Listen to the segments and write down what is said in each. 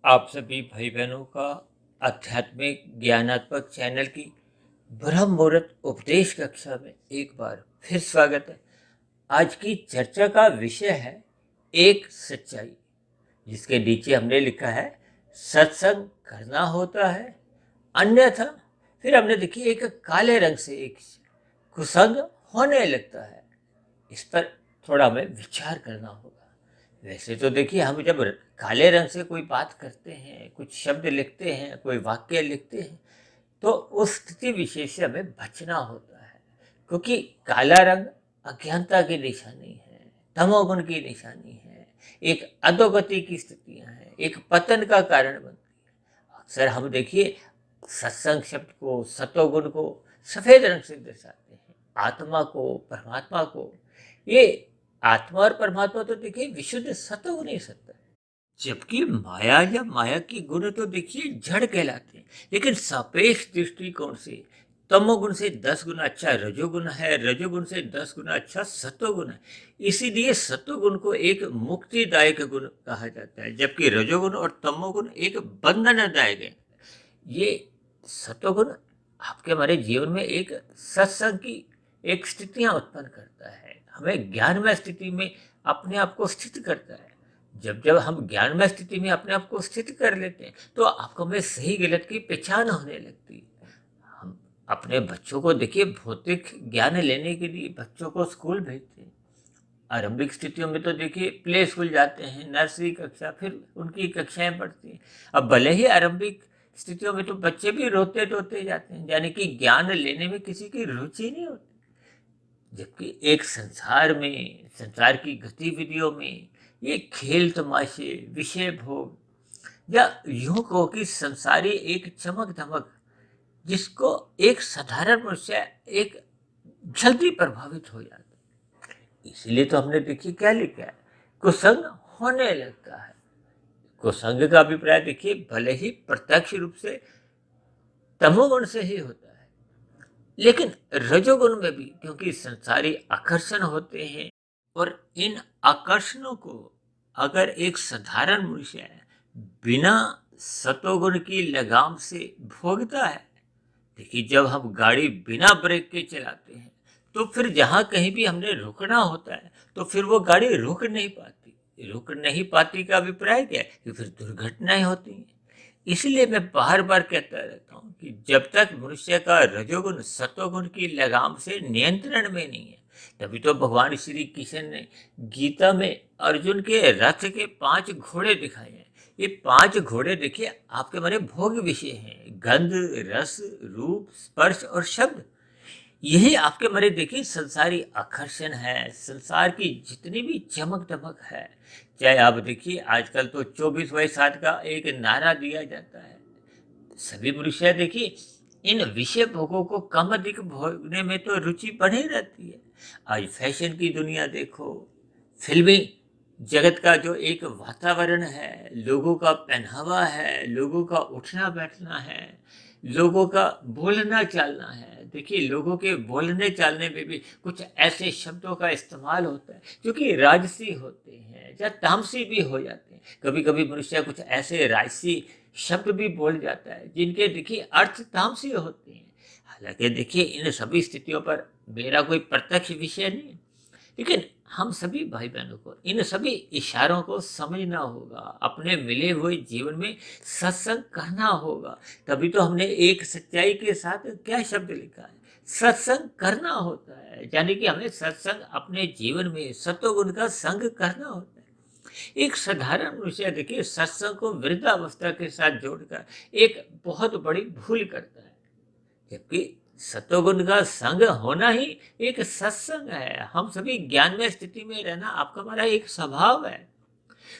आप सभी भाई बहनों का आध्यात्मिक ज्ञानात्मक चैनल की ब्रह्म मुहूर्त उपदेश कक्षा में एक बार फिर स्वागत है। आज की चर्चा का विषय है एक सच्चाई, जिसके नीचे हमने लिखा है सत्संग करना होता है, अन्यथा फिर हमने देखी एक काले रंग से एक कुसंग होने लगता है। इस पर थोड़ा हमें विचार करना होगा। वैसे तो देखिए, हम जब काले रंग से कोई बात करते हैं, कुछ शब्द लिखते हैं, कोई वाक्य लिखते हैं, तो उस स्थिति विशेष से हमें बचना होता है, क्योंकि काला रंग अज्ञानता की निशानी है, तमोगुण की निशानी है, एक अधोगति की स्थितियां हैं, एक पतन का कारण बनती है। अक्सर हम देखिए सत्संग शब्द को, सतोगुण को सफेद रंग से दर्शाते हैं, आत्मा को, परमात्मा को। ये आत्मा और परमात्मा तो देखिए विशुद्ध सतोगुण ही सत्य है, जबकि माया या माया की गुण तो देखिए जड़ कहलाते हैं। लेकिन सापेक्ष दृष्टिकोण से तमोगुण से 10 गुना अच्छा रजोगुण है, रजोगुण से 10 गुना अच्छा सतोगुण है। इसीलिए सतोगुण को एक मुक्तिदायक गुण कहा जाता है, जबकि रजोगुण और तमोगुण एक बंधनदायक है। ये सतोगुण आपके हमारे जीवन में एक सत्संग की एक स्थितियां उत्पन्न करता है, हमें ज्ञानमय स्थिति में अपने आप को स्थित करता है। जब जब हम ज्ञानमय स्थिति में अपने आप को स्थित कर लेते हैं, तो आपको में सही गलत की पहचान होने लगती है। हम अपने बच्चों को देखिए भौतिक ज्ञान लेने के लिए बच्चों को स्कूल भेजते हैं। आरंभिक स्थितियों में तो देखिए प्ले स्कूल जाते हैं, नर्सरी कक्षा, फिर उनकी कक्षाएं पढ़ती हैं। अब भले ही आरंभिक स्थितियों में तो बच्चे भी रोते रोते जाते हैं, यानी कि ज्ञान लेने में किसी की रुचि नहीं होती। जबकि एक संसार में, संसार की गतिविधियों में, ये खेल तमाशे, विषय भोग, या यूं कहो कि संसारी एक चमक धमक, जिसको एक साधारण मनुष्य एक जल्दी प्रभावित हो जाता है। इसीलिए तो हमने देखिए क्या लिखा है, कुसंग होने लगता है। कुसंग का अभिप्राय देखिए भले ही प्रत्यक्ष रूप से तमोगुण से ही होता है, लेकिन रजोगुण में भी, क्योंकि संसारी आकर्षण होते हैं, और इन आकर्षणों को अगर एक साधारण मनुष्य बिना सतोगुण की लगाम से भोगता है। देखिए, जब हम गाड़ी बिना ब्रेक के चलाते हैं, तो फिर जहां कहीं भी हमने रुकना होता है, तो फिर वो गाड़ी रुक नहीं पाती। रुक नहीं पाती का अभिप्राय क्या है कि फिर दुर्घटनाएं होती हैं। इसलिए मैं बार बार कहता रहता हूँ कि जब तक मनुष्य का रजोगुण सतोगुण की लगाम से नियंत्रण में नहीं है, तभी तो भगवान श्री कृष्ण ने गीता में अर्जुन के रथ के 5 घोड़े दिखाए हैं। ये 5 घोड़े देखिए आपके हमारे भोग विषय हैं, गंध, रस, रूप, स्पर्श और शब्द। यही आपके हमारे देखिए संसारी आकर्षण है, संसार की जितनी भी चमक दमक है। चाहे आप देखिए आजकल तो 24/7 का एक नारा दिया जाता है। सभी मनुष्य देखिए इन विषय भोगों को कम अधिक भोगने में तो रुचि बनी रहती है। आज फैशन की दुनिया देखो, फिल्मी जगत का जो एक वातावरण है, लोगों का पहनावा है, लोगों का उठना बैठना है, लोगों का बोलना चालना है। देखिए, लोगों के बोलने चालने में भी कुछ ऐसे शब्दों का इस्तेमाल होता है जो कि राजसी होते हैं या तामसी भी हो जाते हैं। कभी कभी मनुष्य कुछ ऐसे राजसी शब्द भी बोल जाता है जिनके देखिए अर्थ तामसी होते हैं। हालांकि देखिए इन सभी स्थितियों पर मेरा कोई प्रत्यक्ष विषय नहीं है, लेकिन हम सभी भाई बहनों को इन सभी इशारों को समझना होगा, अपने मिले हुए जीवन में सत्संग करना होगा। तभी तो हमने एक सच्चाई के साथ क्या शब्द लिखा है, सत्संग करना होता है, यानी कि हमें सत्संग अपने जीवन में सतोगुण का संग करना होता है। एक साधारण मनुष्य देखिए सत्संग को वृद्धावस्था के साथ जोड़कर एक बहुत बड़ी भूल करता है, जबकि सतोगुण का संग होना ही एक सत्संग है। हम सभी ज्ञानमय स्थिति में रहना आपका हमारा एक स्वभाव है।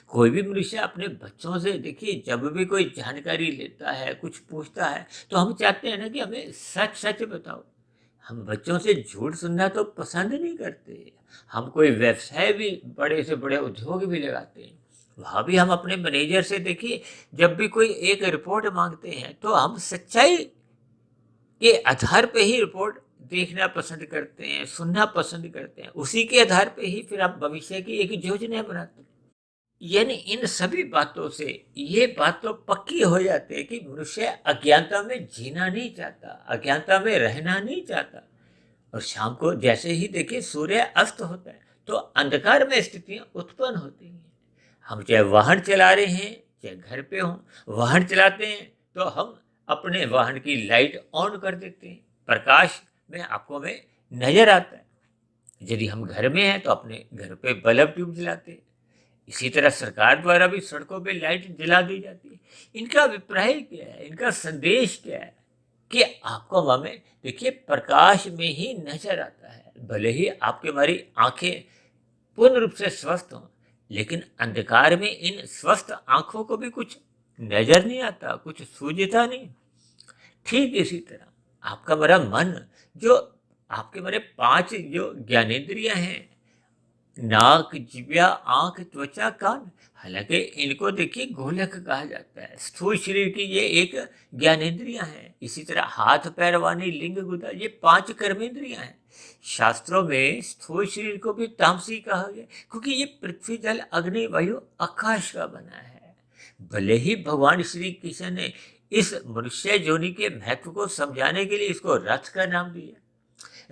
कोई भी मनुष्य अपने बच्चों से देखिए जब भी कोई जानकारी लेता है, कुछ पूछता है, तो हम चाहते हैं ना कि हमें सच सच बताओ। हम बच्चों से झूठ सुनना तो पसंद नहीं करते। हम कोई व्यवसाय भी, बड़े से बड़े उद्योग भी लगाते हैं, वहां भी हम अपने मैनेजर से देखिए जब भी कोई एक रिपोर्ट मांगते हैं, तो हम सच्चाई के आधार पे ही रिपोर्ट देखना पसंद करते हैं, सुनना पसंद करते हैं। उसी के आधार पे ही फिर आप भविष्य की एक योजना बनाते हैं। यानी इन सभी बातों से ये बात तो पक्की हो जाती है कि मनुष्य अज्ञानता में जीना नहीं चाहता, अज्ञानता में रहना नहीं चाहता। और शाम को जैसे ही देखिए सूर्य अस्त होता है तो अंधकार में स्थितियां उत्पन्न होती हैं। हम चाहे वाहन चला रहे हैं, चाहे घर पे हों, वाहन चलाते हैं तो हम अपने वाहन की लाइट ऑन कर देते हैं, प्रकाश में आंखों में नजर आता है। यदि हम घर में हैं तो अपने घर पे बल्ब ट्यूब जलाते हैं। इसी तरह सरकार द्वारा भी सड़कों पे लाइट जला दी जाती है। इनका अभिप्राय क्या है, इनका संदेश क्या है कि आपको हमें देखिए प्रकाश में ही नजर आता है। भले ही आपके हमारी आंखें पूर्ण रूप से स्वस्थ हों, लेकिन अंधकार में इन स्वस्थ आंखों को भी कुछ नजर नहीं आता, कुछ सूझता नहीं। ठीक इसी तरह आपका हमारा मन, जो आपके हमारे 5 जो ज्ञानेंद्रियां हैं, नाक, जिह्वा, आंख, त्वचा, कान, हालांकि इनको देखिए गोलक कहा जाता है। स्थूल शरीर की ये एक ज्ञानेंद्रियां हैं। इसी तरह हाथ, पैर, वाणी, लिंग, गुदा, ये 5 कर्मेंद्रियां हैं। शास्त्रों में स्थूल शरीर को भी तामसी कहा गया क्योंकि ये पृथ्वी, जल, अग्नि, वायु, आकाश का बना है। भले ही भगवान श्री कृष्ण ने इस मनुष्य योनि के महत्व को समझाने के लिए इसको रथ का नाम दिया।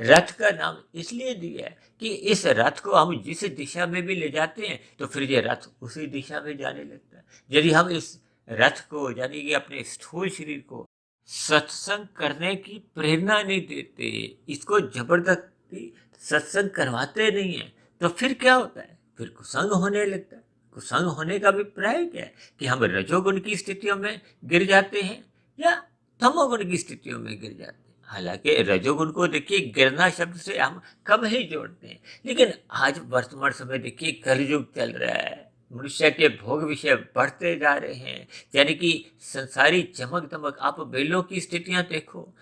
रथ का नाम इसलिए दिया है कि इस रथ को हम जिस दिशा में भी ले जाते हैं तो फिर ये रथ उसी दिशा में जाने लगता है। यदि हम इस रथ को, यानी कि अपने स्थूल शरीर को सत्संग करने की प्रेरणा नहीं देते, इसको जबरदस्ती सत्संग करवाते नहीं है, तो फिर क्या होता है? फिर कुसंग होने लगता है। कुसंग होने का अभिप्राय क्या है कि हम रजोगुण की स्थितियों में गिर जाते हैं या तमोगुण की स्थितियों में गिर जाते हैं। हालांकि रजोगुण को देखिए गिरना शब्द से हम कम ही जोड़ते हैं, लेकिन आज वर्तमान समय देखिए कलयुग चल रहा है। मनुष्य के भोग विषय बढ़ते जा रहे हैं, यानी कि संसारी चमक दमक, आप बेलों की स्थितियां देखो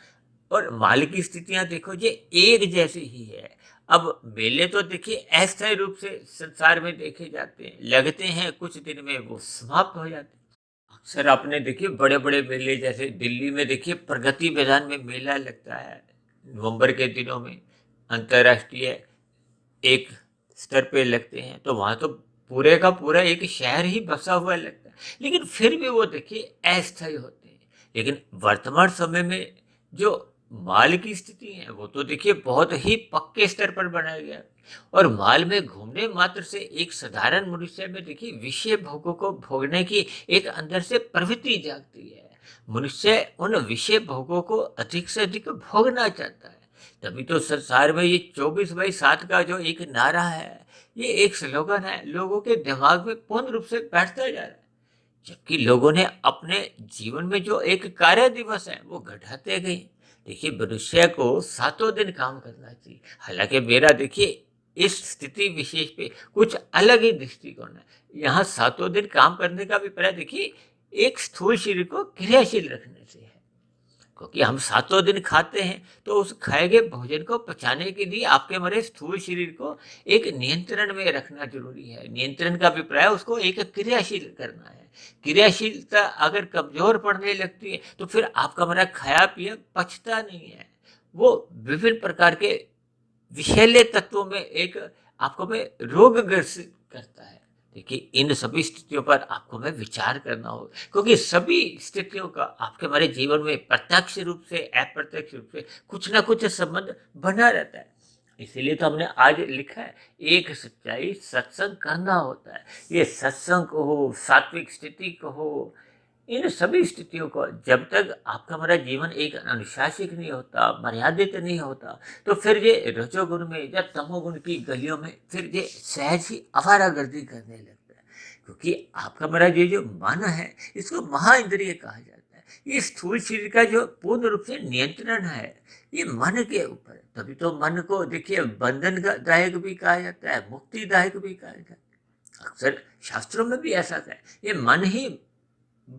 और माल की स्थितियां देखो, ये एक जैसी ही है। अब मेले तो देखिए अस्थायी रूप से संसार में देखे जाते हैं, लगते हैं, कुछ दिन में वो समाप्त हो जाते हैं। अक्सर आपने देखिए बड़े बड़े मेले, जैसे दिल्ली में देखिए प्रगति मैदान में मेला लगता है नवंबर के दिनों में, अंतर्राष्ट्रीय एक स्तर पे लगते हैं, तो वहाँ तो पूरे का पूरा एक शहर ही बसा हुआ लगता है, लेकिन फिर भी वो देखिए अस्थायी होते हैं। लेकिन वर्तमान समय में जो माल की स्थिति है वो तो देखिए बहुत ही पक्के स्तर पर बनाया गया है। और माल में घूमने मात्र से एक साधारण मनुष्य में देखिए विषय भोगों को भोगने की एक अंदर से प्रवृत्ति जागती है। मनुष्य उन विषय भोगों को अधिक से अधिक भोगना चाहता है। तभी तो संसार में ये 24/7 का जो एक नारा है, ये एक स्लोगन है, लोगों के दिमाग में पूर्ण रूप से बैठता जा रहा है। जबकि लोगों ने अपने जीवन में जो एक कार्य दिवस है वो घटाते गए। देखिए मनुष्य को 7 दिन काम करना चाहिए। हालांकि मेरा देखिए इस स्थिति विशेष पे कुछ अलग ही दृष्टिकोण है। यहाँ 7 दिन काम करने का अभिप्राय देखिए एक स्थूल शरीर को क्रियाशील रखने से है। क्योंकि हम 7 दिन खाते हैं तो उस खाए गए भोजन को पचाने के लिए आपके हमारे स्थूल शरीर को एक नियंत्रण में रखना जरूरी है। नियंत्रण का अभिप्राय उसको एक क्रियाशील करना है। क्रियाशीलता अगर कमजोर पड़ने लगती है तो फिर आपका हमारा खाया पिया पचता नहीं है। वो विभिन्न प्रकार के विषैले तत्वों में एक आपको में रोग ग्रसित करता है। देखिए इन सभी स्थितियों पर आपको में विचार करना होगा, क्योंकि सभी स्थितियों का आपके हमारे जीवन में प्रत्यक्ष रूप से, अप्रत्यक्ष रूप से कुछ ना कुछ संबंध बना रहता है। इसीलिए तो हमने आज लिखा है, एक सच्चाई सत्संग करना होता है। ये सत्संग को हो, सात्विक स्थिति को हो, इन सभी स्थितियों को जब तक आपका हमारा जीवन एक अनुशासित नहीं होता, मर्यादित नहीं होता, तो फिर ये रजोगुण में या तमोगुण की गलियों में फिर ये सहज ही आवारागर्दी करने लगता है। क्योंकि आपका हमारा ये जो मन है इसको महाइंद्रिय कहा जाता है। ये स्थूल शरीर का जो पूर्ण रूप से नियंत्रण है ये मन के ऊपर है। तभी तो मन को देखिए बंधन दायक भी कहा जाता है, मुक्तिदायक भी कहा जाता है। अक्सर शास्त्रों में भी ऐसा है, ये मन ही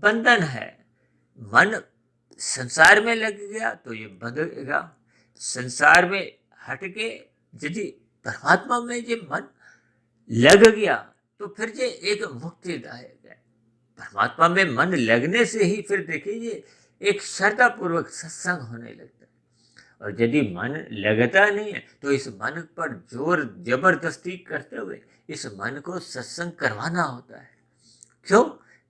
बंधन है। मन संसार में लग गया तो ये बंधेगा, संसार में हट के यदि परमात्मा में ये मन लग गया तो फिर ये एक मुक्तिदायक है। परमात्मा में मन लगने से ही फिर देखिए ये एक श्रद्धा पूर्वक सत्संग होने लगता है। और यदि मन लगता नहीं है तो इस मन पर जोर जबरदस्ती करते हुए इस मन को सत्संग करवाना होता है। क्यों?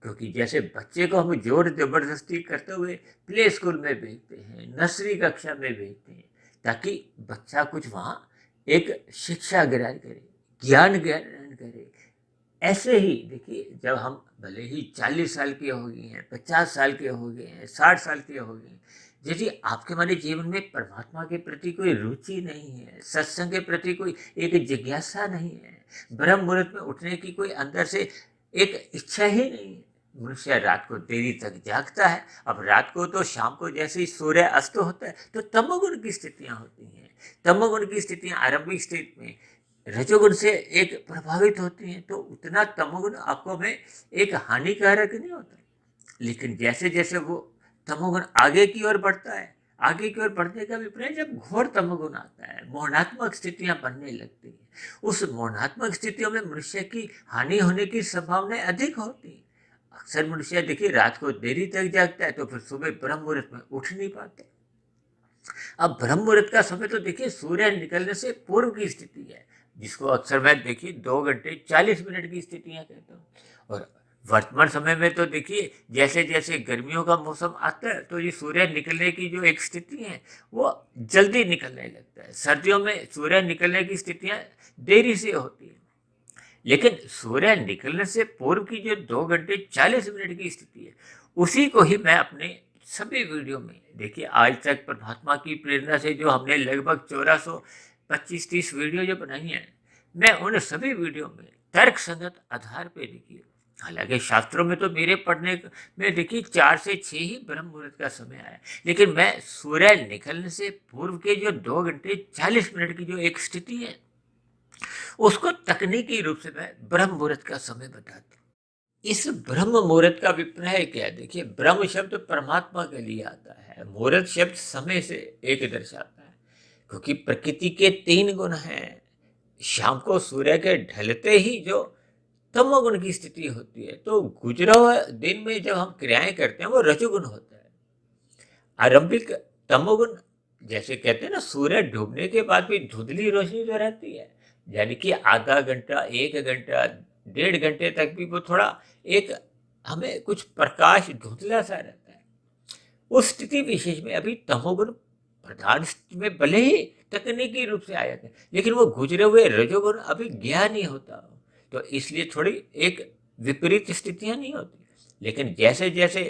क्योंकि जैसे बच्चे को हम जोर जबरदस्ती करते हुए प्ले स्कूल में भेजते हैं, नर्सरी कक्षा में भेजते हैं, ताकि बच्चा कुछ वहाँ एक शिक्षा ग्रहण करे, ज्ञान ग्रहण करे। ऐसे ही देखिए, जब हम भले ही 40 साल के हो गए हैं, 50 साल के हो गए हैं, 60 साल के हो गए हैं, यदि आपके हमारे जीवन में परमात्मा के प्रति कोई रुचि नहीं है, सत्संग के प्रति कोई एक जिज्ञासा नहीं है, ब्रह्म मुहूर्त में उठने की कोई अंदर से एक इच्छा ही नहीं है, मनुष्य रात को देरी तक जागता है। अब रात को तो शाम को जैसे ही सूर्य अस्त होता है तो तमोगुण की स्थितियां होती हैं। तमोगुण की स्थितियां आरंभिक स्थिति में रजोगुण से एक प्रभावित होती हैं, तो उतना तमोगुण आपको में एक हानिकारक नहीं होता। लेकिन जैसे जैसे वो तमोगुण आगे की ओर बढ़ता है, आगे की ओर बढ़ने का अभिप्राय जब घोर तमोगुण आता है, मोहनात्मक स्थितियां बनने लगती हैं, उस मोहनात्मक स्थितियों में मनुष्य की हानि होने की संभावनाएं अधिक होती हैं। अक्सर मनुष्य देखिए रात को देरी तक जागता है, तो फिर सुबह ब्रह्म मुहूर्त में उठ नहीं पाते। अब ब्रह्म मुहूर्त का समय तो देखिए सूर्य निकलने से पूर्व की स्थिति है, जिसको अक्सर मैं देखिए 2 घंटे 40 मिनट की स्थितियां कहता हूँ। और वर्तमान समय में तो देखिए जैसे जैसे गर्मियों का मौसम आता है तो ये सूर्य निकलने की जो एक स्थिति है वो जल्दी निकलने लगता है। सर्दियों में सूर्य निकलने की स्थितियां देरी से होती है। लेकिन सूर्य निकलने से पूर्व की जो 2 घंटे 40 मिनट की स्थिति है, उसी को ही मैं अपने सभी वीडियो में देखिए आज तक परमात्मा की प्रेरणा से जो हमने लगभग 1425-30 वीडियो जो बनाई हैं, मैं उन सभी वीडियो में तर्क संगत आधार पे देखिए, हालांकि शास्त्रों में तो मेरे पढ़ने में देखिए 4 से 6 ही ब्रह्म मुहूर्त का समय आया, लेकिन मैं सूर्य निकलने से पूर्व के जो 2 घंटे 40 मिनट की जो एक स्थिति है उसको तकनीकी रूप से मैं ब्रह्म मुहूर्त का समय बताता हूँ। इस ब्रह्म मुहूर्त का अभिप्राय क्या है? देखिए, ब्रह्म शब्द परमात्मा के लिए आता है, मुहूर्त शब्द समय से एक दर्शाता है, क्योंकि प्रकृति के 3 गुण हैं। शाम को सूर्य के ढलते ही जो तमोगुण की स्थिति होती है, तो गुजरा हुआ दिन में जब हम क्रियाएं करते हैं वो रजोगुण होता है। आरंभिक तमोगुण, जैसे कहते हैं ना, सूर्य डूबने के बाद भी धुंधली रोशनी जो रहती है, यानी कि आधा घंटा 1 घंटा 1.5 घंटे तक भी वो थोड़ा एक हमें कुछ प्रकाश धुंधला सा रहता है। उस स्थिति विशेष में अभी तमोगुण प्रधान स्थिति में भले ही तकनीकी रूप से आया था, लेकिन वो गुजरे हुए रजोगुण अभी गया नहीं होता, तो इसलिए थोड़ी एक विपरीत स्थितियां नहीं होती। लेकिन जैसे जैसे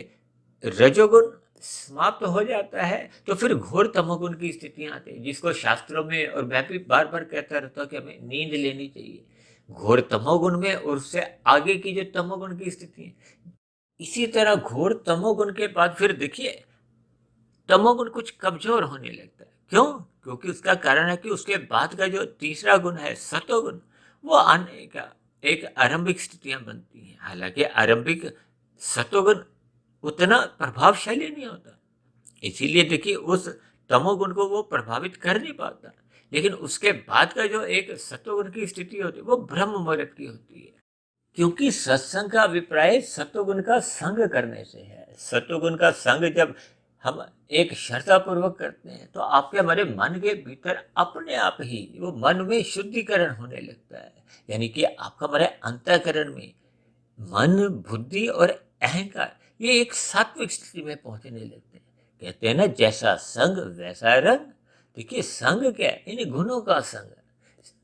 रजोगुण समाप्त हो जाता है तो फिर घोर तमोगुण की स्थितियां आती है, जिसको शास्त्रों में और मैं भी बार बार कहता रहता हूँ कि हमें नींद लेनी चाहिए घोर तमोगुण में, और उससे आगे की जो तमोगुण की स्थिति है। इसी तरह घोर तमोगुण के बाद फिर देखिए तमोगुण कुछ कमजोर होने लगता है। क्यों? क्योंकि उसका कारण है कि उसके बाद का जो तीसरा गुण है सतोगुण, वो आने का एक आरंभिक स्थितियां बनती हैं। हालांकि आरंभिक सतोगुण उतना प्रभावशाली नहीं होता, इसीलिए देखिए उस तमोगुण को वो प्रभावित कर नहीं पाता। लेकिन उसके बाद का जो एक सतोगुण की स्थिति होती है वो ब्रह्म मुहूर्त की होती है, क्योंकि सत्संग का अभिप्राय सतोगुण का संग करने से है। सतोगुण का संग जब हम एक श्रद्धा पूर्वक करते हैं तो आपके हमारे मन के भीतर अपने आप ही वो मन में शुद्धिकरण होने लगता है, यानी कि आपका हमारे अंतःकरण में मन, बुद्धि और अहंकार ये एक सात्विक स्थिति में पहुंचने लगते हैं। कहते हैं ना, जैसा संग वैसा रंग। देखिए, संग क्या है? इन गुणों का संग।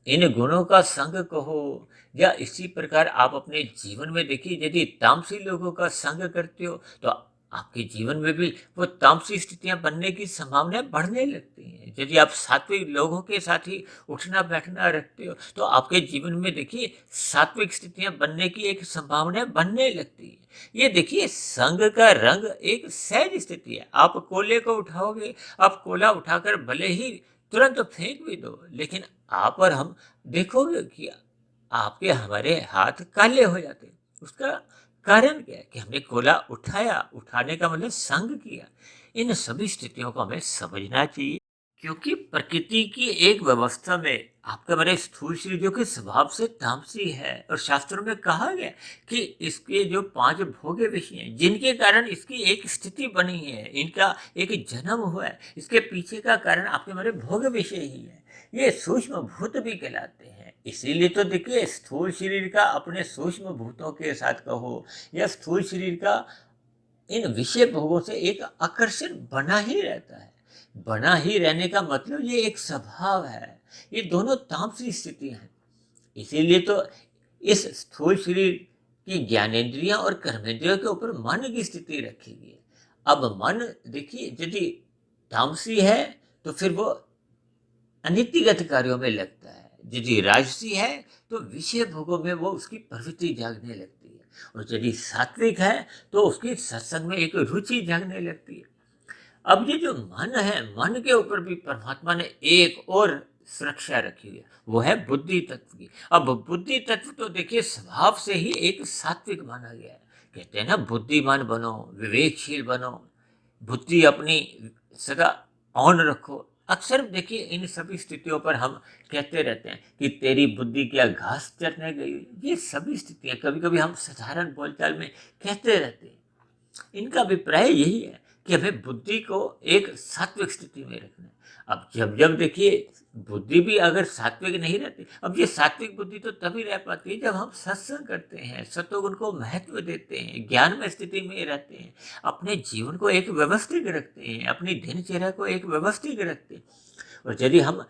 इन गुणों का संग कहो, या इसी प्रकार आप अपने जीवन में देखिए, यदि तामसी लोगों का संग करते हो तो आपके जीवन में भी वो तामसी स्थितियां बनने की संभावनाएं बढ़ने लगती हैं। यदि आप सात्विक लोगों के साथ ही उठना बैठना रखते हो तो आपके जीवन में देखिए सात्विक स्थितियां बनने की एक संभावनाएं बनने लगती है। ये देखिए, संग का रंग एक सहज स्थिति है। आप कोले को उठाओगे, आप कोला उठाकर भले ही तुरंत फेंक भी दो, लेकिन आप और हम देखोगे कि आपके हमारे हाथ काले हो जाते हैं। उसका कारण क्या है? कि हमने कोला उठाया, उठाने का मतलब संग किया। इन सभी स्थितियों को हमें समझना चाहिए, क्योंकि प्रकृति की एक व्यवस्था में आपका हमारे स्थूल शरीर जो कि स्वभाव से तामसी है, और शास्त्रों में कहा गया कि इसके जो 5 भोग्य विषय हैं, जिनके कारण इसकी एक स्थिति बनी है, इनका एक जन्म हुआ है, इसके पीछे का कारण आपके हमारे भोग्य विषय ही है। ये सूक्ष्म भूत भी कहलाते हैं। इसीलिए तो देखिए स्थूल शरीर का अपने सूक्ष्म भूतों के साथ कहो या स्थूल शरीर का इन विषय भोगों से एक आकर्षण बना ही रहता है। बना ही रहने का मतलब ये एक स्वभाव है। ये दोनों तामसी स्थितियां हैं। इसीलिए तो इस स्थूल शरीर की ज्ञानेंद्रियां और कर्मेंद्रियों के ऊपर मन की स्थिति रखी गई है। अब मन देखिए यदि तामसी है तो फिर वो अनित्यगत कार्यों में लगता है। यदि राजसी है तो विषय भोगों में वो उसकी प्रवृत्ति जागने लगती है। और यदि सात्विक है तो उसकी सत्संग में एक रुचि जागने लगती है। अब ये जो मन है, मन के ऊपर भी परमात्मा ने एक और सुरक्षा रखी है, वो है बुद्धि तत्व की। अब बुद्धि तत्व तो देखिए स्वभाव से ही एक सात्विक माना गया है। कहते हैं ना, बुद्धिमान बनो, विवेकशील बनो, बुद्धि अपनी सदा ऑन रखो। अक्सर देखिए इन सभी स्थितियों पर हम कहते रहते हैं कि तेरी बुद्धि क्या घास चरने गई। ये सभी स्थितियां कभी कभी हम साधारण बोलचाल में कहते रहते हैं। इनका अभिप्राय यही है कि हमें बुद्धि को एक सात्विक स्थिति में रखना है। अब जब जब देखिए बुद्धि भी अगर सात्विक नहीं रहती, अब ये सात्विक बुद्धि तो तभी रह पाती है जब हम सत्संग करते हैं, सत्वगुण को महत्व देते हैं, ज्ञान में स्थिति में रहते हैं, अपने जीवन को एक व्यवस्थित रखते हैं, अपनी दिनचर्या को एक व्यवस्थित रखते हैं। और यदि हम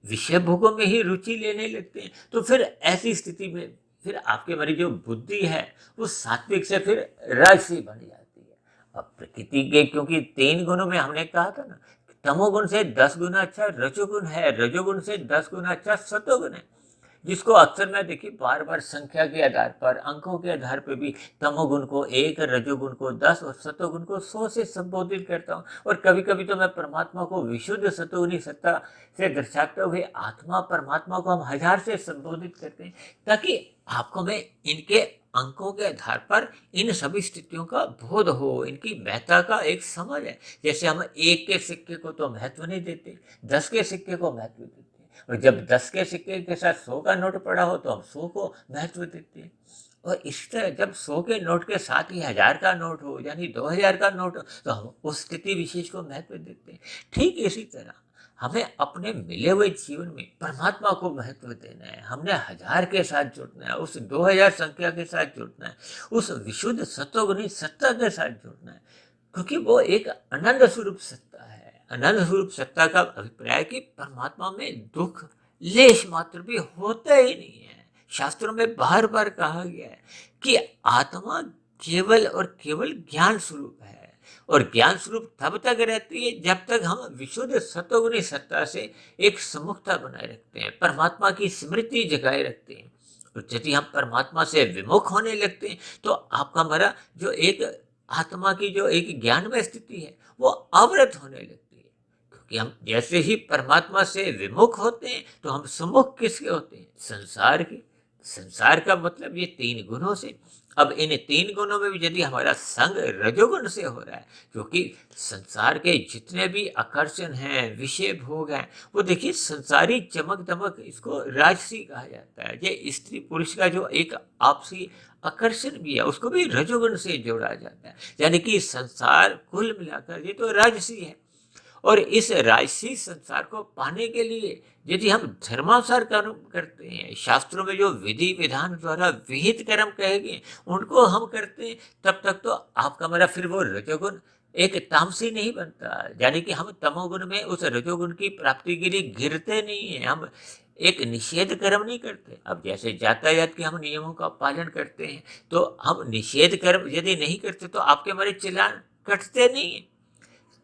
विषय भोगों में ही रुचि लेने लगते हैं तो फिर ऐसी स्थिति में फिर आपके हमारी जो बुद्धि है वो सात्विक से फिर राजसी बन जाती है। अब प्रकृति के क्योंकि 3 गुणों में हमने कहा था ना, तमोगुण से 10 गुना अच्छा रजोगुण है, रजोगुण से 10 गुना अच्छा सतोगुण है। जिसको अक्सर मैं देखिए बार बार संख्या के आधार पर, अंकों के आधार पर भी तमोगुण को 1, रजोगुण को 10 और सतोगुण को 100 से संबोधित करता हूँ। और कभी कभी तो मैं परमात्मा को विशुद्ध सतोगुणी सत्ता से दर्शाते हुए आत्मा परमात्मा को हम 1000 से संबोधित करते हैं, ताकि आपको मैं इनके अंकों के आधार पर इन सभी स्थितियों का बोध हो, इनकी महत्ता का एक समझ है। जैसे हम 1 के सिक्के को तो महत्व नहीं देते, 10 के सिक्के को महत्व देते हैं। और जब 10 के सिक्के के साथ 100 का नोट पड़ा हो तो हम 100 को महत्व देते हैं। और इस तरह जब 100 के नोट के साथ ही 1000 का नोट हो, यानी 2000 का नोट हो, तो हम उस स्थिति विशेष को महत्व देते हैं। ठीक इसी तरह हमें अपने मिले हुए जीवन में परमात्मा को महत्व देना है। हमने 1000 के साथ जुड़ना है, उस 2000 संख्या के साथ जुड़ना है, उस विशुद्ध सत्वगुणी सत्ता के साथ जुड़ना है, क्योंकि वो एक अनंत स्वरूप सत्ता है। अनंत स्वरूप सत्ता का अभिप्राय कि परमात्मा में दुख लेश मात्र भी होता ही नहीं है। शास्त्रों में बार बार कहा गया है कि आत्मा केवल और केवल ज्ञान स्वरूप है। और ज्ञान स्वरूप तब तक रहती है जब तक हम विशुद्ध सत्वगुणी सत्ता से एक समुखता बनाए रखते हैं, परमात्मा की स्मृति जगाए रखते हैं। और यदि हम परमात्मा से विमुख होने लगते हैं तो आपका हमारा जो एक आत्मा की जो एक ज्ञान में स्थिति है वो अवरत होने लगती है। क्योंकि हम जैसे ही परमात्मा से विमुख होते हैं तो हम सुमुख किसके होते हैं? संसार के। संसार का मतलब ये 3 गुणों से। अब इन 3 गुणों में भी यदि हमारा संग रजोगुण से हो रहा है, क्योंकि संसार के जितने भी आकर्षण हैं, विषय भोग हैं, वो देखिए संसारी चमक दमक, इसको राजसी कहा जाता है। ये स्त्री पुरुष का जो एक आपसी आकर्षण भी है उसको भी रजोगुण से जोड़ा जाता है। यानी कि संसार कुल मिलाकर ये तो राजसी है। और इस राजसी संसार को पाने के लिए यदि हम धर्मानुसार कर्म करते हैं, शास्त्रों में जो विधि विधान द्वारा विहित कर्म कहे गए उनको हम करते हैं, तब तक तो आपका हमारा फिर वो रजोगुण एक तामसी नहीं बनता। यानी कि हम तमोगुण में उस रजोगुण की प्राप्ति के लिए गिरते नहीं है, हम एक निषेध कर्म नहीं करते। अब जैसे यातायात के हम नियमों का पालन करते हैं, तो हम निषेध कर्म यदि नहीं करते तो आपके हमारे चालान कटते नहीं है।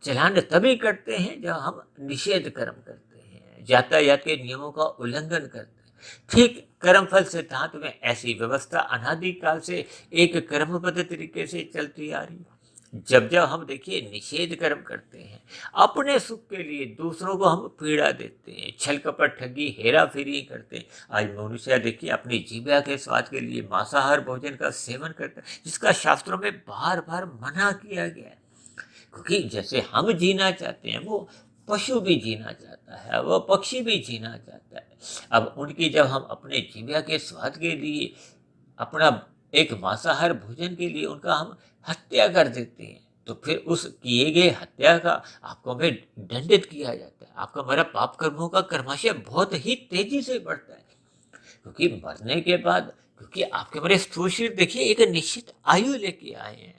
चालान तभी कटते हैं जब हम निषेध कर्म करते हैं, यातायात के नियमों का उल्लंघन करते हैं। ठीक कर्मफल सिद्धांत में ऐसी व्यवस्था अनादि काल से एक कर्मबद्ध तरीके से चलती आ रही है। जब जब हम देखिए निषेध कर्म करते हैं, अपने सुख के लिए दूसरों को हम पीड़ा देते हैं, छल कपट ठगी हेरा फेरी करते हैं। आज मनुष्य देखिए अपनी जीविका के स्वाद के लिए मांसाहार भोजन का सेवन करता है, जिसका शास्त्रों में बार बार मना किया गया है। क्योंकि जैसे हम जीना चाहते हैं वो पशु भी जीना चाहता है, वो पक्षी भी जीना चाहता है। अब उनकी जब हम अपने जीविका के स्वाद के लिए, अपना एक मांसाहार भोजन के लिए उनका हम हत्या कर देते हैं, तो फिर उस किए गए हत्या का आपको हमें दंडित किया जाता है। आपका हमारा पाप कर्मों का कर्माशय बहुत ही तेजी से बढ़ता है। क्योंकि मरने के बाद, क्योंकि आपके हमारे स्थूल शरीर देखिए एक निश्चित आयु लेके आए हैं,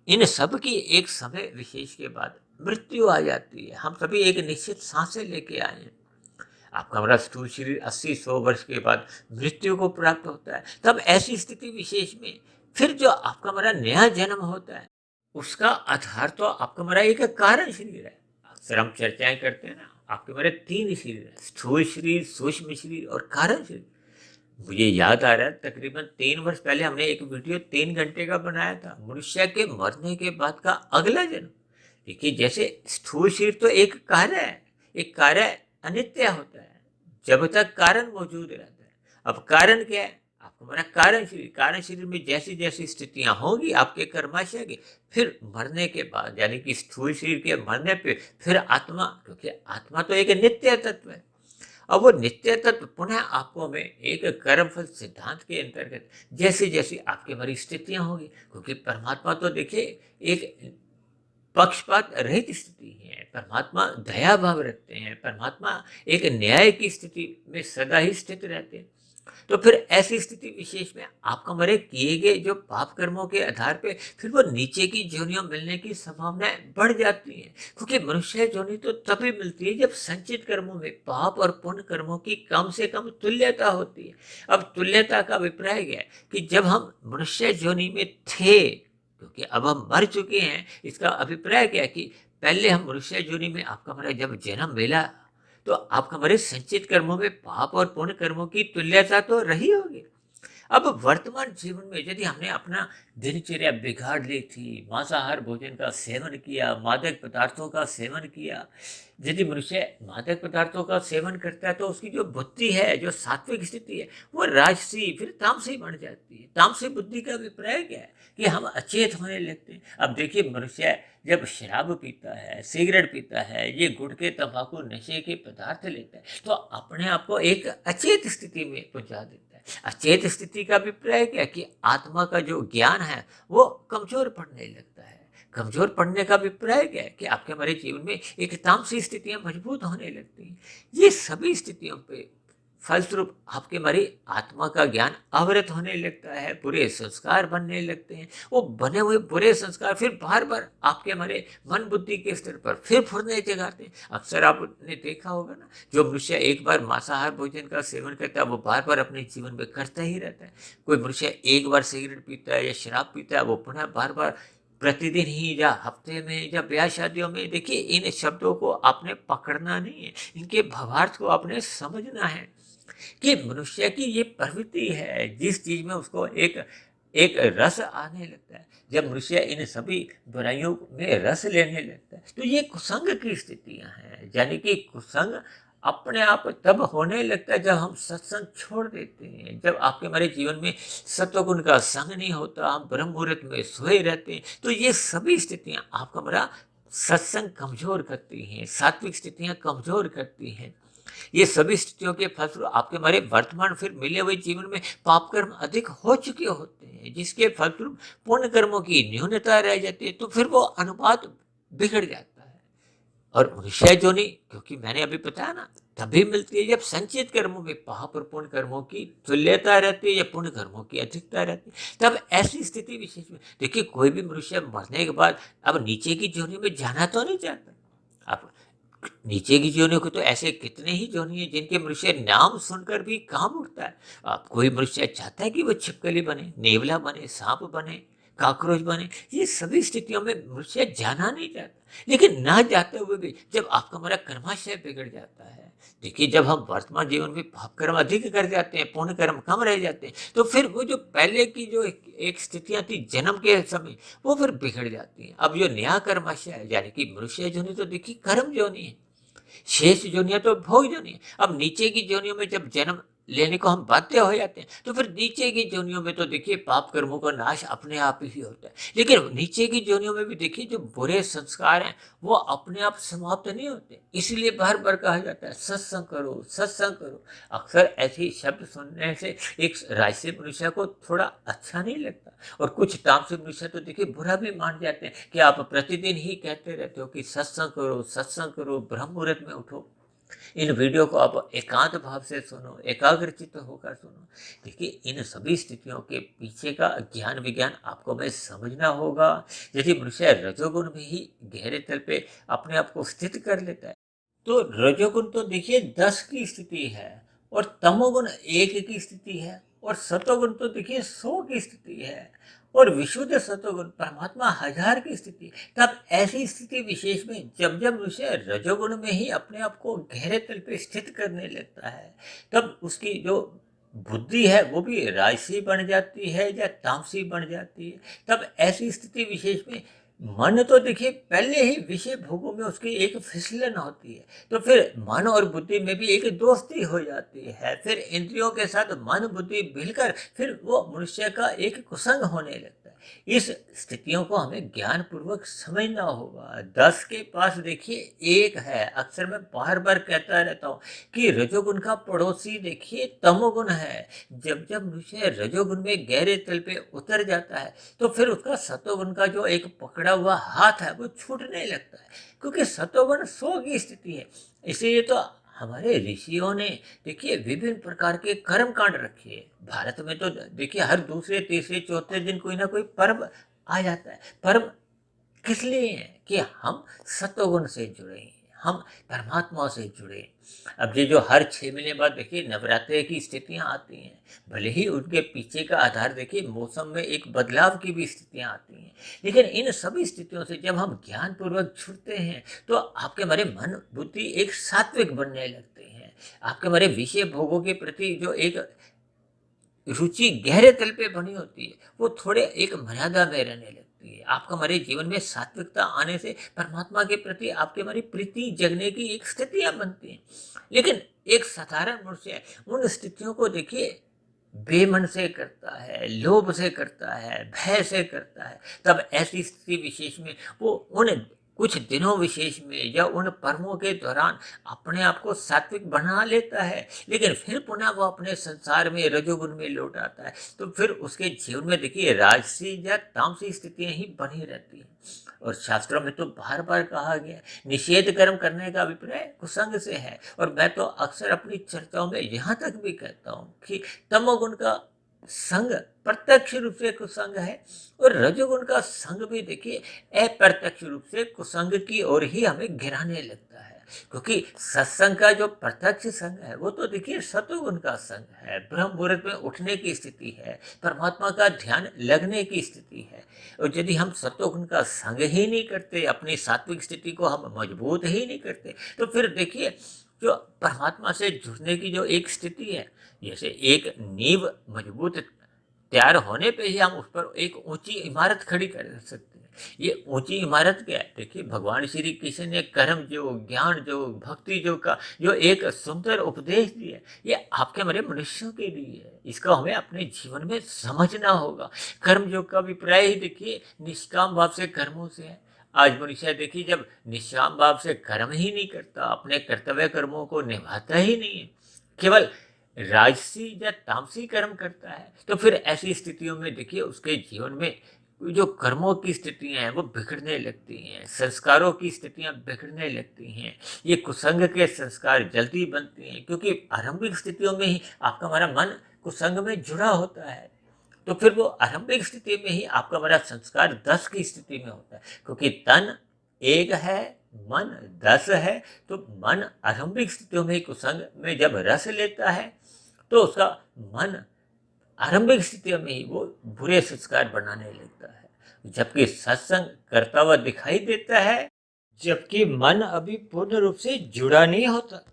इन सब की एक समय विशेष के बाद मृत्यु आ जाती है। हम सभी एक निश्चित सांसें लेके आए हैं। आपका हमारा स्थूल शरीर 80-100 वर्ष के बाद मृत्यु को प्राप्त होता है। तब ऐसी स्थिति विशेष में फिर जो आपका हमारा नया जन्म होता है, उसका आधार तो आपका हमारा एक कारण शरीर है। अक्सर हम चर्चाएं करते हैं ना, आपके हमारे 3 शरीर है, स्थूल शरीर, सूक्ष्म शरीर और कारण शरीर। मुझे याद आ रहा है तकरीबन 3 वर्ष पहले हमने एक वीडियो 3 घंटे का बनाया था, मनुष्य के मरने के बाद का अगला जन्म। देखिए जैसे स्थूल शरीर तो एक कार्य है, एक कार्य अनित्य होता है जब तक कारण मौजूद रहता है। अब कारण क्या है? आपको हमारा कारण शरीर में जैसी जैसी स्थितियां होंगी आपके कर्माशय की, फिर मरने के बाद यानी कि स्थूल शरीर के मरने पे फिर आत्मा, क्योंकि आत्मा तो एक नित्य तत्व है। अब वो नित्य तत्व पुनः आपको में एक कर्मफल सिद्धांत के अंतर्गत जैसी जैसी आपकी हमारी स्थितियां होंगी, क्योंकि परमात्मा तो देखिए एक पक्षपात रहित स्थिति है, परमात्मा दया भाव रखते हैं, परमात्मा एक न्याय की स्थिति में सदा ही स्थित रहते हैं। तो फिर ऐसी स्थिति विशेष में आपका हमारे किए गए जो पाप कर्मों के आधार पे फिर वो नीचे की योनियों मिलने की संभावनाएं बढ़ जाती हैं, क्योंकि मनुष्य योनि तो तभी मिलती है जब संचित कर्मों में पाप और पुण्य कर्मों की कम से कम तुल्यता होती है। अब तुल्यता का अभिप्राय क्या है कि जब हम मनुष्य योनि में थे, क्योंकि अब हम मर चुके हैं, इसका अभिप्राय क्या है कि पहले हम मनुष्य योनि में आपका हमारा जब जन्म मिला तो आपका हमारे संचित कर्मों में पाप और पुण्य कर्मों की तुल्यता तो रही होगी। अब वर्तमान जीवन में यदि हमने अपना दिनचर्या बिगाड़ ली थी, मांसाहार भोजन का सेवन किया, मादक पदार्थों का सेवन किया, यदि मनुष्य मादक पदार्थों का सेवन करता है तो उसकी जो बुद्धि है, जो सात्विक स्थिति है, वो राजसी फिर तामसी बन जाती है। तामसी बुद्धि का अभिप्राय क्या है कि हम अचेत होने लगते हैं। अब देखिए मनुष्य जब शराब पीता है, सिगरेट पीता है, ये गुटखे तंबाकू नशे के पदार्थ लेता है, तो अपने आप को एक अचेत स्थिति में पहुंचा देता है। अचेत स्थिति का अभिप्राय क्या है कि आत्मा का जो ज्ञान है वो कमजोर पड़ने लगता है। कमजोर पड़ने का अभिप्राय क्या है कि आपके हमारे जीवन में एक तामसी स्थितियां मजबूत होने लगती हैं। ये सभी स्थितियों पे फलस्वरूप आपके हमारी आत्मा का ज्ञान अवरत होने लगता है, बुरे संस्कार बनने लगते हैं। वो बने हुए बुरे संस्कार फिर बार बार आपके हमारे मन बुद्धि के स्तर पर फिर फुरने जगाते हैं। अक्सर आपने देखा होगा ना, जो मनुष्य एक बार मांसाहार भोजन का सेवन करता है वो बार बार अपने जीवन में करता ही रहता है। कोई मनुष्य एक बार सिगरेट पीता है या शराब पीता है, वो पुनः बार बार प्रतिदिन ही या हफ्ते में या ब्याह शादियों में, देखिए इन शब्दों को आपने पकड़ना नहीं है, इनके भावार्थ को आपने समझना है कि मनुष्य की ये प्रवृत्ति है, जिस चीज में उसको एक एक रस आने लगता है, जब मनुष्य इन सभी बुराइयों में रस लेने लगता है तो ये कुसंग की स्थितियां हैं। यानी कि कुसंग अपने आप तब होने लगता है जब हम सत्संग छोड़ देते हैं, जब आपके हमारे जीवन में सत्वगुण का संग नहीं होता, हम ब्रह्म मुहूर्त में सोए रहते हैं, तो ये सभी स्थितियां आपका हमारा सत्संग कमजोर करती हैं, सात्विक स्थितियां कमजोर करती हैं। ये सभी स्थितियों के फलस्वरूप आपके हमारे वर्तमान फिर मिले हुए जीवन में पाप कर्म अधिक हो चुके होते हैं, जिसके फलस्वरूप पुण्य कर्मों की न्यूनता रह जाती है, तो फिर वो अनुपात बिगड़ जाता है। और मनुष्य योनि, क्योंकि मैंने अभी बताया ना, तभी मिलती है जब संचित कर्मों में पाप और पुण्य कर्मों की तुल्यता रहती है या पुण्य कर्मों की अधिकता रहती है। तब ऐसी स्थिति विशेष में देखिए कोई भी मनुष्य मरने के बाद अब नीचे की योनि में जाना तो नहीं चाहता। अब नीचे की योनियों को तो ऐसे कितने ही योनि है जिनके मनुष्य नाम सुनकर भी काम उठता है। अब कोई मनुष्य चाहता है कि वो छिपकली बने, नेवला बने, सांप बने, कॉकरोच बने। ये सभी स्थितियों में मनुष्य जाना नहीं चाहता, लेकिन ना जाते हुए भी जब आपका हमारा कर्माशय बिगड़ जाता है, देखिए जब हम वर्तमान जीवन में पाप कर्म अधिक कर जाते हैं, पुण्य कर्म कम रह जाते हैं, तो फिर वो जो पहले की जो एक स्थितियां थी जन्म के समय, वो फिर बिगड़ जाती हैं। अब जो नया कर्माशय है यानी कि मनुष्य योनि तो देखिए कर्म योनि है, शेष योनियां तो भोग योनि है। अब नीचे की योनियों में जब जन्म लेने को हम बाध्य हो जाते हैं, तो फिर नीचे की योनियों में तो देखिए पाप कर्मों का नाश अपने आप ही होता है, लेकिन नीचे की योनियों में भी देखिए जो बुरे संस्कार हैं वो अपने आप समाप्त नहीं होते। इसलिए बार बार कहा जाता है सत्संग करो, सत्संग करो। अक्सर ऐसे शब्द सुनने से एक राजसी मनुष्य को थोड़ा अच्छा नहीं लगता, और कुछ तामसिक मनुष्य तो देखिए बुरा भी मान जाते हैं कि आप प्रतिदिन ही कहते रहते हो कि सत्संग करो, सत्संग करो, ब्रह्म मुहूर्त में उठो। इन वीडियो को आप एकांत भाव से सुनो, एकाग्रचित्त होकर सुनो। देखिए, इन सभी स्थितियों के पीछे का ज्ञान विज्ञान आपको में समझना होगा। यदि मनुष्य रजोगुण में ही गहरे तल पे अपने आप को स्थित कर लेता है, तो रजोगुण तो देखिए 10 की स्थिति है, और तमोगुण 1 की स्थिति है, और सतोगुण तो देखिए 100 की स्थिति है, और विशुद्ध सतोगुण परमात्मा 1000 की स्थिति। तब ऐसी स्थिति विशेष में जब जब मनुष्य रजोगुण में ही अपने आप को गहरे तल पे स्थित करने लगता है, तब उसकी जो बुद्धि है वो भी राजसी बन जाती है या तामसी बन जाती है। तब ऐसी स्थिति विशेष में मन तो देखिए पहले ही विषय भोगों में उसकी एक फिसलन होती है, तो फिर मन और बुद्धि में भी एक दोस्ती हो जाती है। फिर इंद्रियों के साथ मन बुद्धि मिलकर फिर वो मनुष्य का एक कुसंग होने लगता है। इस स्थितियों को हमें ज्ञान पूर्वक समझना होगा। 10 के पास देखिए 1 है। अक्सर मैं बार बार कहता रहता हूँ कि रजोगुण का पड़ोसी देखिए तमोगुण है। जब जब मनुष्य रजोगुण में गहरे तल पे उतर जाता है, तो फिर उसका सतोगुण का जो एक पकड़ा हुआ हाथ है वो छूटने लगता है, क्योंकि सतोगुण 100 की स्थिति है। इसीलिए तो हमारे ऋषियों ने देखिए विभिन्न प्रकार के कर्म कांड रखे हैं। भारत में तो देखिए हर दूसरे तीसरे चौथे दिन कोई ना कोई पर्व आ जाता है। पर्व किस लिए है? कि हम सतोगुण से जुड़े हैं, हम परमात्मा से जुड़े। अब ये जो हर 6 महीने बाद देखिए नवरात्रि की स्थितियां आती हैं, भले ही उनके पीछे का आधार देखिए मौसम में एक बदलाव की भी स्थितियां आती हैं, लेकिन इन सभी स्थितियों से जब हम ज्ञान पूर्वक जुड़ते हैं, तो आपके हमारे मन बुद्धि एक सात्विक बनने लगते हैं। आपके हमारे विषय भोगों के प्रति जो एक रुचि गहरे तल पे बनी होती है, वो थोड़े एक मर्यादा में रहने लगती है। आपका हमारे जीवन में सात्विकता आने से परमात्मा के प्रति आपके हमारी प्रीति जगने की एक स्थितियां बनती हैं। लेकिन एक साधारण मनुष्य उन स्थितियों को देखिए बेमन से करता है, लोभ से करता है, भय से करता है। तब ऐसी स्थिति विशेष में वो उन कुछ दिनों विशेष में या उन पर्वों के दौरान अपने आप को सात्विक बना लेता है, लेकिन फिर पुनः वो अपने संसार में रजोगुण में लौट आता है। तो फिर उसके जीवन में देखिए राजसी या तामसी स्थितियां ही बनी रहती हैं। और शास्त्रों में तो बार बार कहा गया है, निषेध कर्म करने का अभिप्राय कुसंग से है। और मैं तो अक्सर अपनी चर्चाओं में यहाँ तक भी कहता हूँ कि तमोगुण का संग प्रत्यक्ष रूप से कुसंग है, और रजोगुण का संग भी देखिए अप्रत्यक्ष रूप से कुसंग की ओर ही हमें गिराने लगता है। क्योंकि सत्संग का जो प्रत्यक्ष संग है वो तो देखिए सतोगुण का संग है, ब्रह्म मुहूर्त में उठने की स्थिति है, परमात्मा का ध्यान लगने की स्थिति है। और यदि हम सतोगुण का संग ही नहीं करते, अपनी सात्विक स्थिति को हम मजबूत ही नहीं करते, तो फिर देखिए जो परमात्मा से जुड़ने की जो एक स्थिति है, जैसे एक नींव मजबूत तैयार होने पे ही हम उस पर एक ऊंची इमारत खड़ी कर सकते हैं। ये ऊंची इमारत क्या है? देखिए भगवान श्री कृष्ण ने कर्म योग, ज्ञान योग, भक्ति योग का जो एक सुंदर उपदेश दिया, ये आपके हमारे मनुष्यों के लिए है। इसको हमें अपने जीवन में समझना होगा। कर्म योग का अभिप्राय ही देखिए निष्काम भाव से कर्मों से है। आज मनुष्य देखिए जब निष्काम भाव से कर्म ही नहीं करता, अपने कर्तव्य कर्मों को निभाता ही नहीं है, केवल राजसी या तामसी कर्म करता है, तो फिर ऐसी स्थितियों में देखिए उसके जीवन में जो कर्मों की स्थितियां हैं वो बिगड़ने लगती हैं, संस्कारों की स्थितियां बिगड़ने लगती हैं। ये कुसंग के संस्कार जल्दी बनते हैं, क्योंकि आरंभिक स्थितियों में ही आपका हमारा मन कुसंग में जुड़ा होता है। तो फिर वो आरंभिक स्थिति में ही आपका हमारा संस्कार 10 की स्थिति में होता है, क्योंकि तन 1 है, मन 10 है। तो मन आरंभिक स्थितियों में कुसंग में जब रस लेता है, तो उसका मन आरंभिक स्थितियों में ही वो बुरे संस्कार बनाने लगता है। जबकि सत्संग करता हुआ दिखाई देता है, जबकि मन अभी पूर्ण रूप से जुड़ा नहीं होता,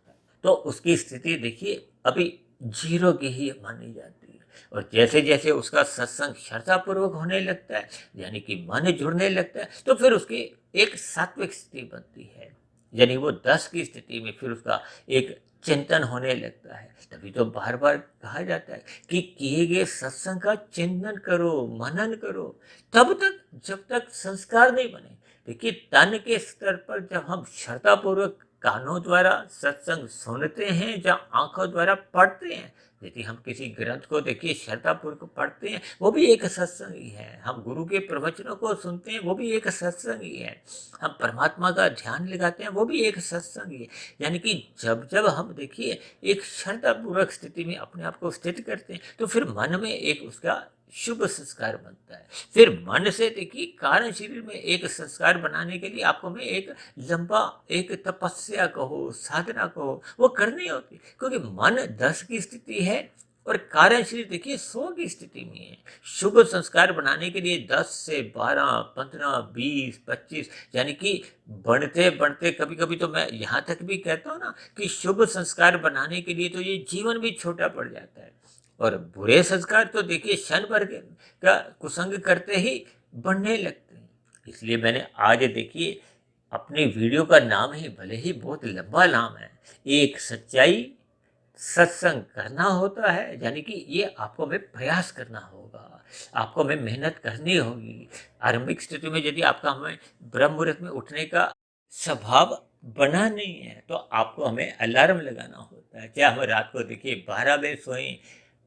तो उसकी स्थिति देखिए अभी 0 की ही मानी जाती है। और जैसे जैसे उसका सत्संग श्रद्धापूर्वक होने लगता है, यानी कि मन जुड़ने लगता है, तो फिर उसकी एक सात्विक स्थिति बनती है। यानी वो 10 की स्थिति में फिर उसका एक चिंतन होने लगता है। तभी तो बार बार कहा जाता है कि किए गए सत्संग का चिंतन करो, मनन करो, तब तक जब तक संस्कार नहीं बने। देखिए तन के स्तर पर जब हम श्रद्धापूर्वक कानों द्वारा सत्संग सुनते हैं या आंखों द्वारा पढ़ते हैं, यदि हम किसी ग्रंथ को देखिए श्रद्धापूर्वक पढ़ते हैं, वो भी एक सत्संग ही है। हम गुरु के प्रवचनों को सुनते हैं, वो भी एक सत्संग ही है। हम परमात्मा का ध्यान लगाते हैं, वो भी एक सत्संग ही है। यानी कि जब जब हम देखिए एक श्रद्धापूर्वक स्थिति में अपने आप को स्थित करते हैं, तो फिर मन में एक उसका शुभ संस्कार बनता है। फिर मन से देखिए कारण शरीर में एक संस्कार बनाने के लिए आपको में एक लंबा एक तपस्या कहो, साधना कहो, वो करनी होती, क्योंकि मन 10 की स्थिति है और कारण शरीर देखिए 100 की स्थिति में है। शुभ संस्कार बनाने के लिए 10 से 12, 15, 20, 25 यानी कि बढ़ते बढ़ते कभी कभी तो मैं यहाँ तक भी कहता हूँ ना कि शुभ संस्कार बनाने के लिए तो ये जीवन भी छोटा पड़ जाता है। और बुरे संस्कार तो देखिए क्षण भर का कुसंग करते ही बढ़ने लगते हैं। इसलिए मैंने आज देखिए अपनी वीडियो का नाम ही भले ही बहुत लंबा नाम है, एक सच्चाई सत्संग करना होता है, यानी कि ये आपको में प्रयास करना होगा, आपको में मेहनत करनी होगी। आरंभिक स्थिति में यदि आपका हमें ब्रह्म मुहूर्त में उठने का स्वभाव बना नहीं है, तो आपको हमें अलार्म लगाना होता है। क्या हम रात को देखिए 12 बजे सोएं,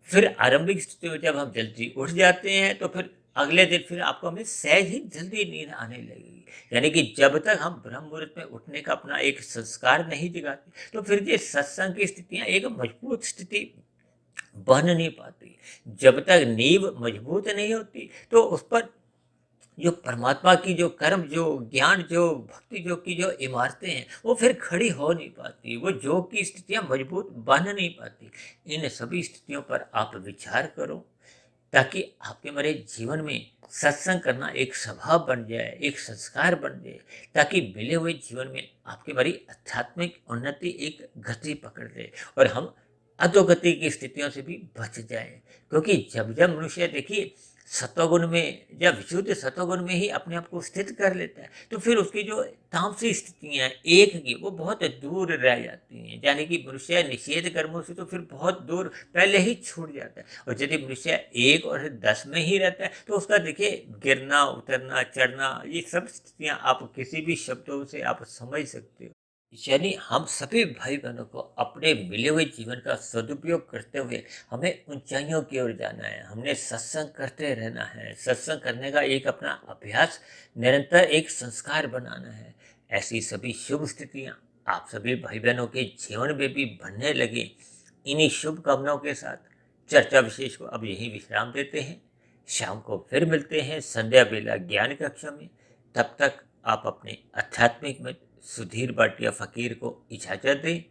फिर आरंभिक स्थिति में जब हम जल्दी उठ जाते हैं, तो फिर अगले दिन फिर आपको हमें सहज ही जल्दी नींद आने लगेगी। यानी कि जब तक हम ब्रह्म मुहूर्त में उठने का अपना एक संस्कार नहीं जगाते, तो फिर ये सत्संग की स्थितियां एक मजबूत स्थिति बन नहीं पाती। जब तक नींव मजबूत नहीं होती, तो उस पर जो परमात्मा की जो कर्म, जो ज्ञान, जो भक्ति जो की जो इमारतें हैं, वो फिर खड़ी हो नहीं पाती, वो योग की स्थितियां मजबूत बन नहीं पाती। इन सभी स्थितियों पर आप विचार करो, ताकि आपके मेरे जीवन में सत्संग करना एक स्वभाव बन जाए, एक संस्कार बन जाए, ताकि मिले हुए जीवन में आपकी मेरी आध्यात्मिक उन्नति एक गति पकड़ ले और हम अधोगति की स्थितियों से भी बच जाएं। क्योंकि जब जब मनुष्य देखिए सतोगुण में या विशुद्ध सतोगुण में ही अपने आप को स्थित कर लेता है, तो फिर उसकी जो तामसी स्थितियां एक की वो बहुत दूर रह जाती हैं। यानी कि मनुष्य निषेध कर्मों से तो फिर बहुत दूर पहले ही छूट जाता है। और यदि मनुष्य 1 और 10 में ही रहता है, तो उसका देखिए गिरना, उतरना, चढ़ना, ये सब स्थितियां आप किसी भी शब्दों से आप समझ सकते हो। यानी हम सभी भाई बहनों को अपने मिले हुए जीवन का सदुपयोग करते हुए हमें ऊंचाइयों की ओर जाना है। हमने सत्संग करते रहना है। सत्संग करने का एक अपना अभ्यास, निरंतर एक संस्कार बनाना है। ऐसी सभी शुभ स्थितियां आप सभी भाई बहनों के जीवन में भी बनने लगे। इन्हीं शुभ कामनाओं के साथ चर्चा विशेष को अब यहीं विश्राम देते हैं। शाम को फिर मिलते हैं संध्या बेला ज्ञान कक्षा में। तब तक आप अपने आध्यात्मिक में सुधीर भाटिया फकीर को इजाजत दें।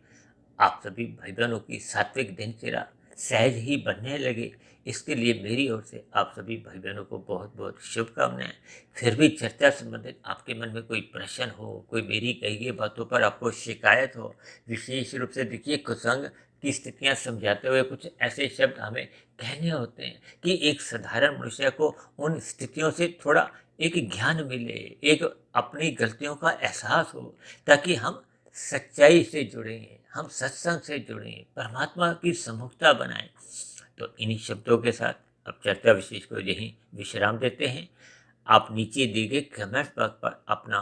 आप सभी भाई बहनों की सात्विक दिनचर्या सहज ही बनने लगे, इसके लिए मेरी ओर से आप सभी भाई बहनों को बहुत बहुत शुभकामनाएं। फिर भी चर्चा संबंधित आपके मन में कोई प्रश्न हो, कोई मेरी कही गई बातों पर आपको शिकायत हो, विशेष रूप से देखिए कुसंग की स्थितियां समझाते हुए कुछ ऐसे शब्द हमें कहने होते हैं कि एक साधारण मनुष्य को उन स्थितियों से थोड़ा एक ज्ञान मिले, एक अपनी गलतियों का एहसास हो, ताकि हम सच्चाई से जुड़ें, हम सत्संग से जुड़ें, परमात्मा की सम्मुखता बनाएं। तो इन्हीं शब्दों के साथ अब चर्चा विशेष को यहीं विश्राम देते हैं। आप नीचे दिए गए कमेंट बॉक्स पर अपना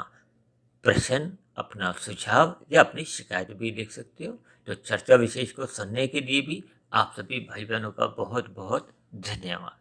प्रश्न, अपना सुझाव या अपनी शिकायत भी लिख सकते हो। तो चर्चा विशेष को सुनने के लिए भी आप सभी भाई बहनों का बहुत बहुत धन्यवाद।